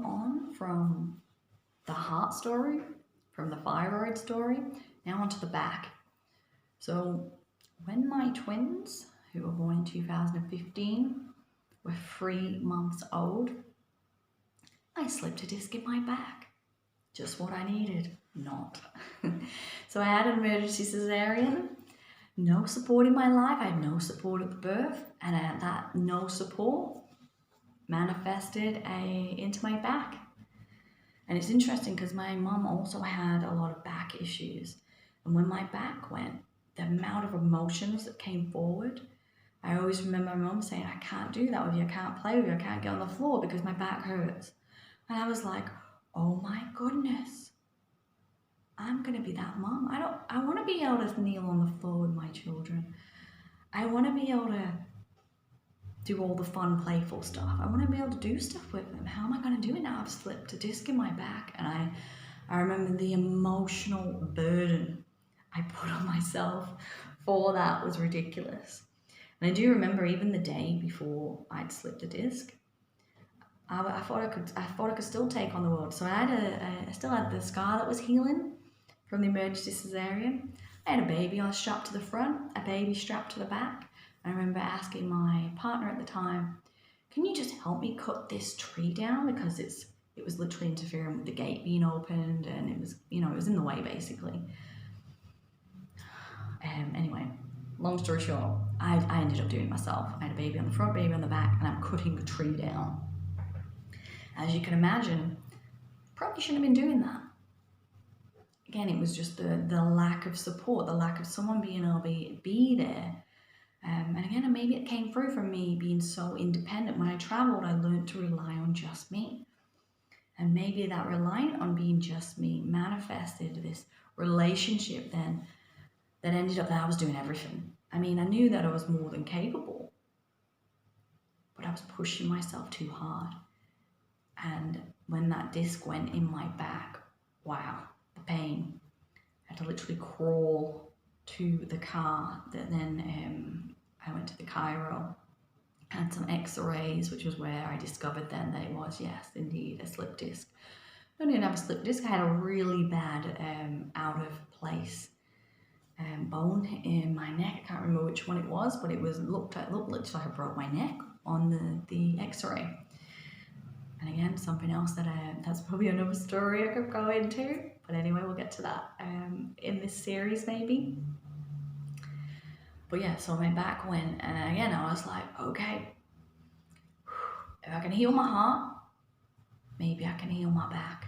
on from the heart story, from the thyroid story, now onto the back. So when my twins, who were born in 2015, were 3 months old, I slipped a disc in my back. Just what I needed, not. So I had an emergency cesarean, no support in my life. I had no support at the birth, and that no support manifested into my back. And it's interesting because my mum also had a lot of back issues. And when my back went, the amount of emotions that came forward, I always remember my mum saying, I can't do that with you, I can't play with you, I can't get on the floor because my back hurts. And I was like, oh my goodness, I'm gonna be that mum. I wanna be able to kneel on the floor with my children. I wanna be able to do all the fun, playful stuff. I wanna be able to do stuff with them. How am I gonna do it now? I've slipped a disc in my back. And I remember the emotional burden I put on myself for that was ridiculous. And I do remember even the day before I'd slipped a disc, I thought I could still take on the world. So I still had the scar that was healing from the emergency cesarean. I had a baby strapped to the front, a baby strapped to the back. I remember asking my partner at the time, can you just help me cut this tree down? Because it was literally interfering with the gate being opened, and it was in the way basically. Anyway, long story short, I ended up doing it myself. I had a baby on the front, baby on the back, and I'm cutting the tree down. As you can imagine, probably shouldn't have been doing that. Again, it was just the lack of support, the lack of someone being able to be there. And again, maybe it came through from me being so independent. When I traveled, I learned to rely on just me. And maybe that reliant on being just me manifested this relationship then that ended up that I was doing everything. I mean, I knew that I was more than capable, but I was pushing myself too hard. And when that disc went in my back, wow, the pain. I had to literally crawl to the car. Then I went to the chiro, had some x-rays, which was where I discovered then that it was, yes, indeed, a slip disc. I didn't have a slip disc. I had a really bad out of place bone in my neck. I can't remember which one it was, but it looked like I broke my neck on the x-ray. And again, something else that's probably another story I could go into. But anyway, we'll get to that in this series maybe. But yeah, so my back went, and again, I was like, okay, if I can heal my heart, maybe I can heal my back.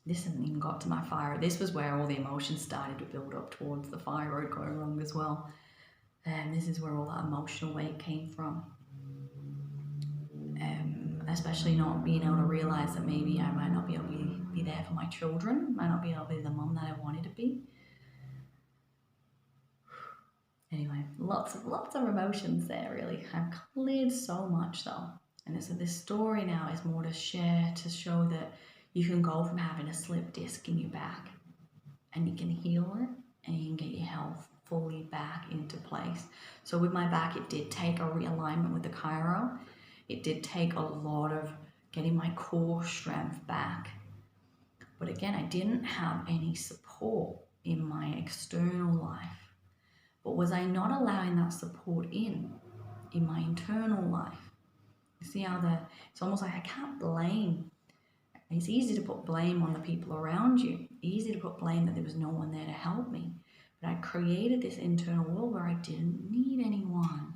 This hasn't even got to my thyroid. This was where all the emotions started to build up towards the thyroid going wrong as well. And this is where all that emotional weight came from. Especially not being able to realize that maybe I might not be able to be there for my children, might not be able to be the mum that I wanted to be. Anyway, lots of emotions there really. I've cleared so much though. And so this story now is more to share, to show that you can go from having a slip disc in your back and you can heal it and you can get your health fully back into place. So with my back, it did take a realignment with the chiro. It did take a lot of getting my core strength back. But again, I didn't have any support in my external life. But was I not allowing that support in my internal life? You see how it's almost like I can't blame. It's easy to put blame on the people around you. Easy to put blame that there was no one there to help me. But I created this internal world where I didn't need anyone.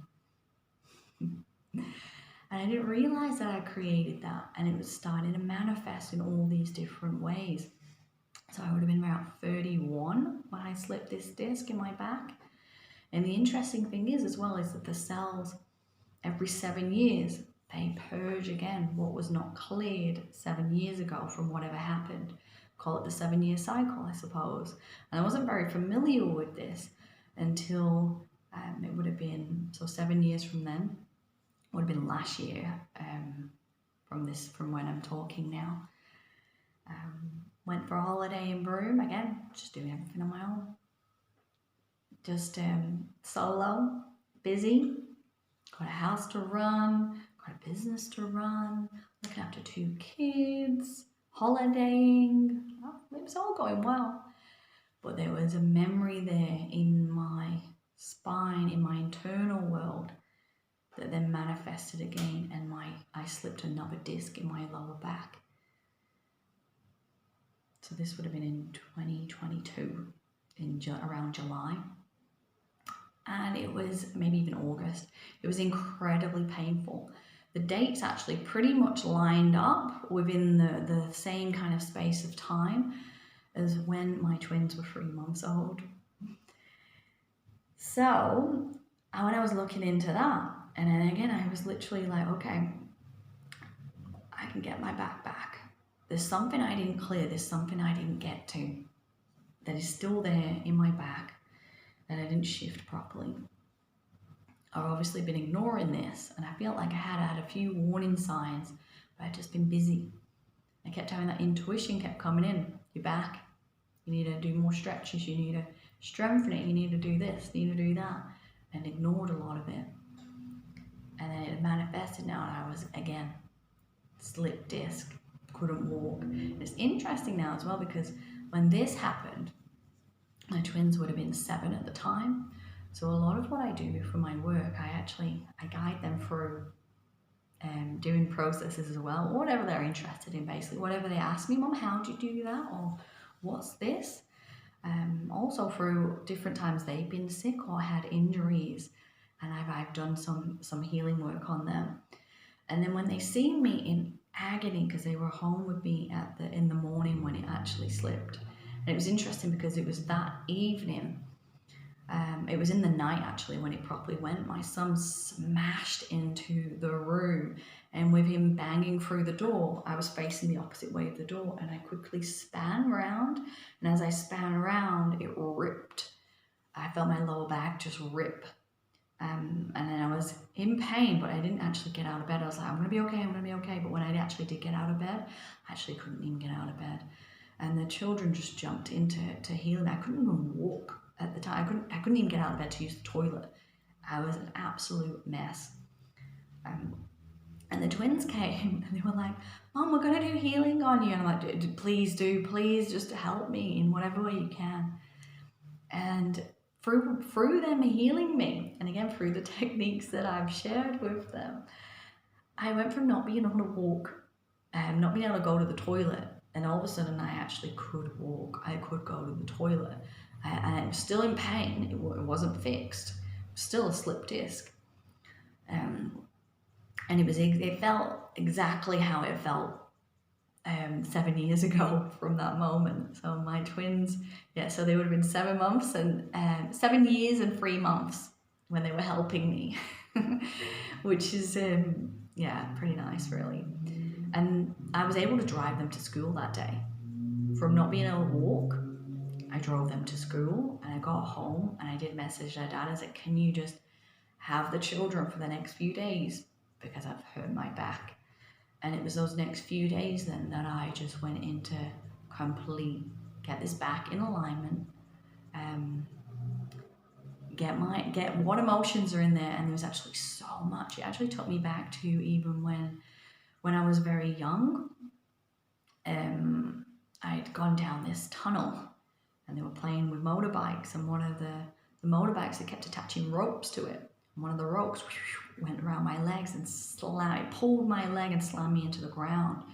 And I didn't realize that I created that, and it was starting to manifest in all these different ways. So I would have been around 31 when I slipped this disc in my back. And the interesting thing is as well is that the cells, every 7 years, they purge again what was not cleared 7 years ago from whatever happened. Call it the 7-year cycle, I suppose. And I wasn't very familiar with this until it would have been, so 7 years from then, would have been last year from when I'm talking now. Went for a holiday in Broome, again, just doing everything on my own. Just solo, busy, got a house to run, got a business to run, looking after 2 kids, holidaying. It was all going well. But there was a memory there in my spine, in my internal world, that then manifested again, and I slipped another disc in my lower back. So this would have been in 2022, around July. And it was maybe even August. It was incredibly painful. The dates actually pretty much lined up within the same kind of space of time as when my twins were 3 months old. So when I was looking into that, and then again, I was literally like, okay, I can get my back back. There's something I didn't clear, there's something I didn't get to that is still there in my back that I didn't shift properly. I've obviously been ignoring this, and I felt like I had a few warning signs, but I'd just been busy. I kept having that intuition kept coming in. You're back. You need to do more stretches. You need to strengthen it. You need to do this. You need to do that. And ignored a lot of it. And then it manifested now, and I was, again, slip disc. Couldn't walk. It's interesting now as well, because when this happened, my twins would have been 7 at the time. So a lot of what I do for my work, I guide them through doing processes as well, or whatever they're interested in, basically. Whatever they ask me, Mum, how do you do that? Or what's this? Also through different times they've been sick or had injuries, and I've done some healing work on them. And then when they see me in agony, because they were home with me in the morning when it actually slipped. And it was interesting because it was that evening. It was in the night actually when it properly went. My son smashed into the room, and with him banging through the door, I was facing the opposite way of the door, and I quickly span around. And as I span around, it ripped. I felt my lower back just rip. And then I was in pain, but I didn't actually get out of bed. I was like, I'm going to be okay, I'm going to be okay. But when I actually did get out of bed, I actually couldn't even get out of bed. And the children just jumped into healing. I couldn't even walk at the time. I couldn't even get out of bed to use the toilet. I was an absolute mess. And the twins came and they were like, Mom, we're going to do healing on you. And I'm like, please do, please just help me in whatever way you can. And through them healing me, and again, through the techniques that I've shared with them, I went from not being able to walk, not being able to go to the toilet, and all of a sudden I actually could walk. I could go to the toilet. And I was still in pain. It wasn't fixed. It was still a slip disc. And it felt exactly how it felt 7 years ago from that moment. So my twins, so they would have been 7 months and 7 years and 3 months when they were helping me, which is, pretty nice, really. And I was able to drive them to school that day. From not being able to walk, I drove them to school, and I got home and I did message their dad. I said, can you just have the children for the next few days, because I've hurt my back. And it was those next few days then that I just went into get this back in alignment, get what emotions are in there. And there was actually so much. It actually took me back to even when I was very young. I'd gone down this tunnel and they were playing with motorbikes, and one of the motorbikes, they kept attaching ropes to it. And one of the ropes went around my legs and pulled my leg and slammed me into the ground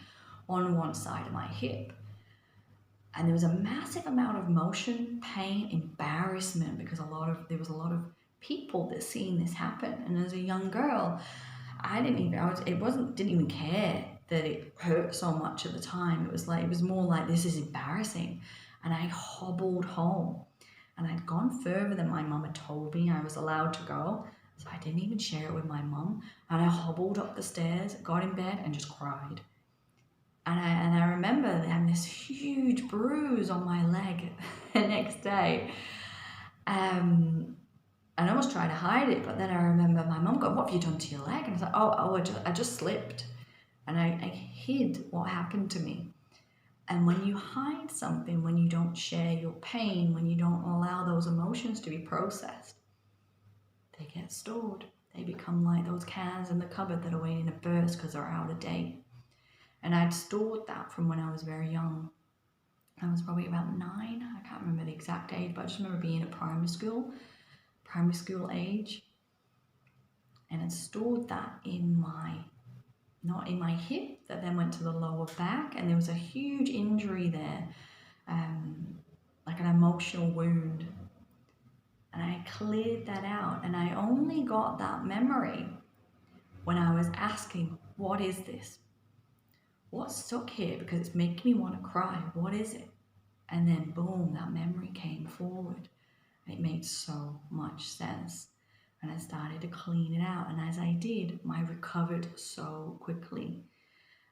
on one side of my hip. And there was a massive amount of motion, pain, embarrassment, because there was a lot of people that seen this happen. And as a young girl, didn't even care that it hurt so much at the time. It was more like, this is embarrassing. And I hobbled home, and I'd gone further than my mum had told me I was allowed to go. So I didn't even share it with my mum. And I hobbled up the stairs, got in bed, and just cried. And I remember having this huge bruise on my leg the next day. And I almost tried to hide it, but then I remember my mum going, what have you done to your leg? And I was like, I just slipped. And I hid what happened to me. And when you hide something, when you don't share your pain, when you don't allow those emotions to be processed, they get stored. They become like those cans in the cupboard that are waiting to burst because they're out of date. And I'd stored that from when I was very young. I was probably about 9. I can't remember the exact age, but I just remember being at primary school age. And I stored that in not in my hip, that then went to the lower back. And there was a huge injury there, like an emotional wound. And I cleared that out. And I only got that memory when I was asking, what is this? What's stuck here? Because it's making me want to cry. What is it? And then boom, that memory came forward. And it made so much sense. And I started to clean it out. And as I did, I recovered so quickly.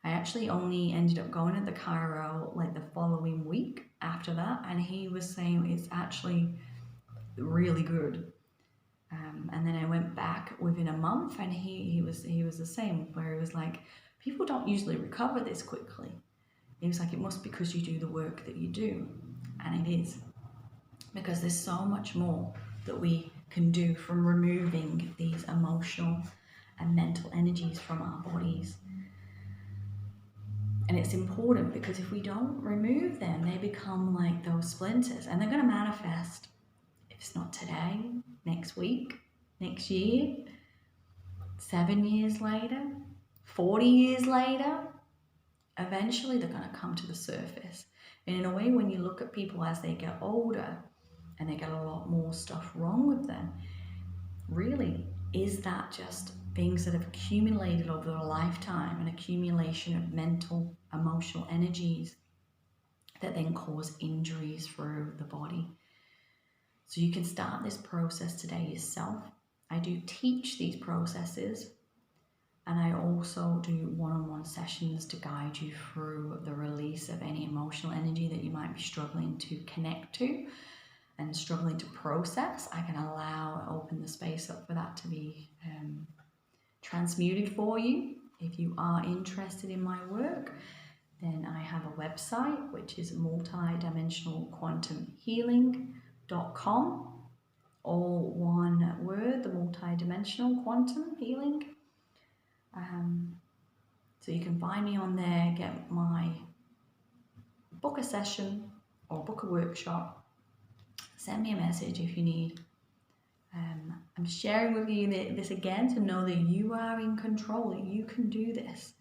I actually only ended up going to the chiro like the following week after that. And he was saying it's actually really good. And then I went back within a month, and he was the same, where he was like, people don't usually recover this quickly. He was like, it must be because you do the work that you do. And it is. Because there's so much more that we can do from removing these emotional and mental energies from our bodies. And it's important because if we don't remove them, they become like those splinters, and they're going to manifest. If it's not today, next week, next year, 7 years later, 40 years later, eventually they're going to come to the surface. And in a way, when you look at people as they get older and they get a lot more stuff wrong with them, really, is that just things that have accumulated over their lifetime, an accumulation of mental, emotional energies that then cause injuries through the body? So you can start this process today yourself. I do teach these processes, and I also do one-on-one sessions to guide you through the release of any emotional energy that you might be struggling to connect to and struggling to process. I can open the space up for that to be transmuted for you. If you are interested in my work, then I have a website, which is multidimensionalquantumhealing.com. All one word, the multidimensional quantum healing. So you can find me on there, book a session or book a workshop. Send me a message if you need. I'm sharing with you this again to know that you are in control, that you can do this.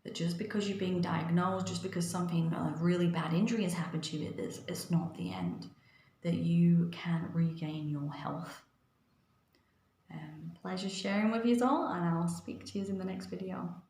That just because you're being diagnosed, just because a really bad injury has happened to you, it's not the end. That you can regain your health. Pleasure sharing with you all, and I'll speak to you in the next video.